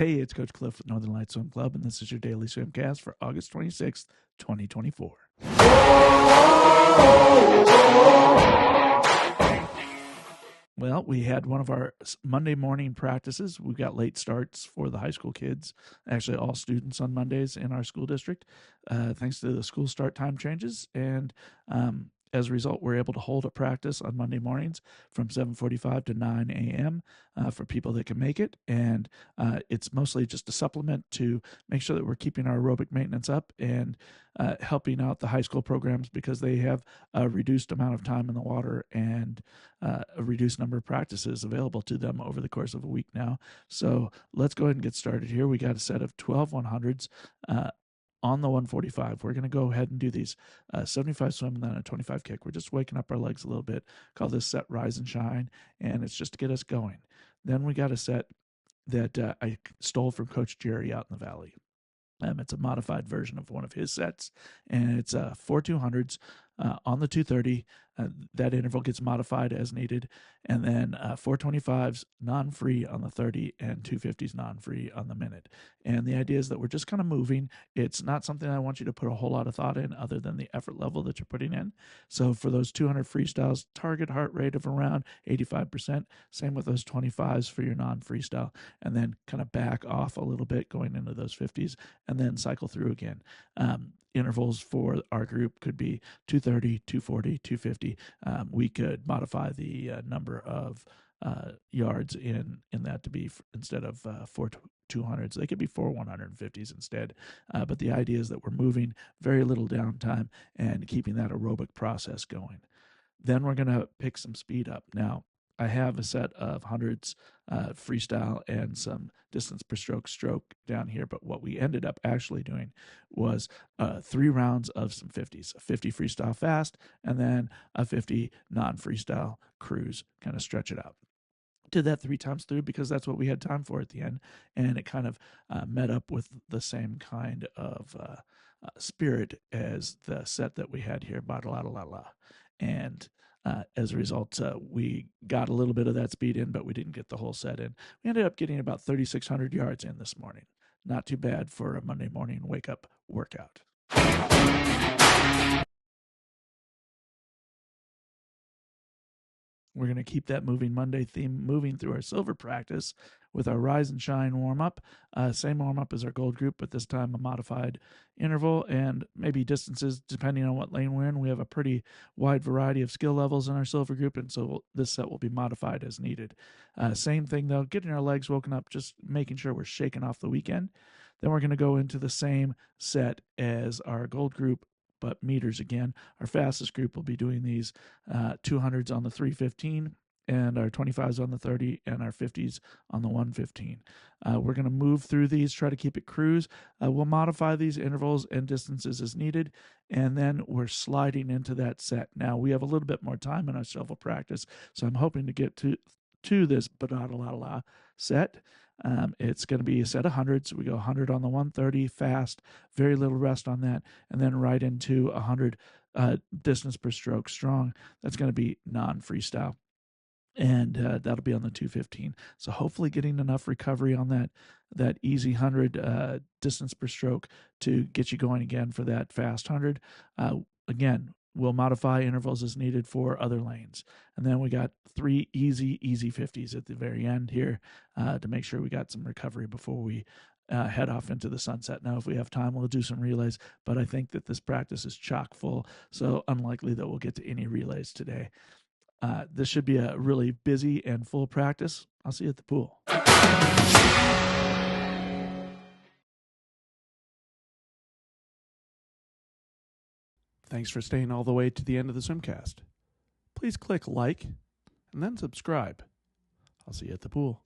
Hey, it's Coach Cliff with Northern Lights Swim Club, and this is your daily Swimcast for August 26th, 2024. Well, we had one of our Monday morning practices. We've got late starts for the high school kids, actually all students on Mondays in our school district, thanks to the school start time changes. And as a result, we're able to hold a practice on Monday mornings from 7:45 to 9 a.m. For people that can make it. And it's mostly just a supplement to make sure that we're keeping our aerobic maintenance up and helping out the high school programs because they have a reduced amount of time in the water and a reduced number of practices available to them over the course of a week now. So let's go ahead and get started here. We got a set of 12 100s on the 145. We're going to go ahead and do these 75 swim and then a 25 kick. We're just waking up our legs a little bit. Call this set Rise and Shine, and it's just to get us going. Then we got a set that I stole from Coach Jerry out in the valley. It's a modified version of one of his sets, and it's 4 200s on the 230. That interval gets modified as needed, and then 425s non-free on the 30 and 250s non-free on the minute. And the idea is that we're just kind of moving. It's not something I want you to put a whole lot of thought in other than the effort level that you're putting in. So for those 200 freestyles, target heart rate of around 85%. Same with those 25s for your non-freestyle, and then kind of back off a little bit going into those 50s, and then cycle through again. Intervals for our group could be 230, 240, 250. We could modify the number of yards in that to be instead of 4 200s. They could be 4 150s instead. But the idea is that we're moving, very little downtime, and keeping that aerobic process going. Then we're going to pick some speed up. Now, I have a set of hundreds freestyle and some distance per stroke down here, but what we ended up actually doing was 3 rounds of some 50s, a 50 freestyle fast, and then a 50 non-freestyle cruise, kind of stretch it out. Did that 3 times through because that's what we had time for at the end, and it kind of met up with the same kind of spirit as the set that we had here, Badadalala. And as a result, we got a little bit of that speed in, but we didn't get the whole set in. We ended up getting about 3,600 yards in this morning. Not too bad for a Monday morning wake-up workout. We're going to keep that Moving Monday theme moving through our silver practice with our Rise and Shine warm-up. Same warm-up as our gold group, but this time a modified interval and maybe distances depending on what lane we're in. We have a pretty wide variety of skill levels in our silver group, and so this set will be modified as needed. Same thing, though, getting our legs woken up, just making sure we're shaking off the weekend. Then we're going to go into the same set as our gold group, but meters again. Our fastest group will be doing these 200s on the 315 and our 25s on the 30 and our 50s on the 115. We're going to move through these, try to keep it cruise. We'll modify these intervals and distances as needed, and then we're sliding into that set. Now, we have a little bit more time in our silver practice, so I'm hoping to get to this Badadalala set. It's going to be a set of hundreds. We go 100 on the 130 fast, very little rest on that, and then right into 100 distance per stroke strong. That's going to be non-freestyle, and that'll be on the 215. So hopefully getting enough recovery on that easy 100 distance per stroke to get you going again for that fast 100. Again, we'll modify intervals as needed for other lanes. And then we got 3 easy 50s at the very end here to make sure we got some recovery before we head off into the sunset. Now, if we have time, we'll do some relays, but I think that this practice is chock full, so unlikely that we'll get to any relays today. This should be a really busy and full practice. I'll see you at the pool. Thanks for staying all the way to the end of the Swimcast. Please click like and then subscribe. I'll see you at the pool.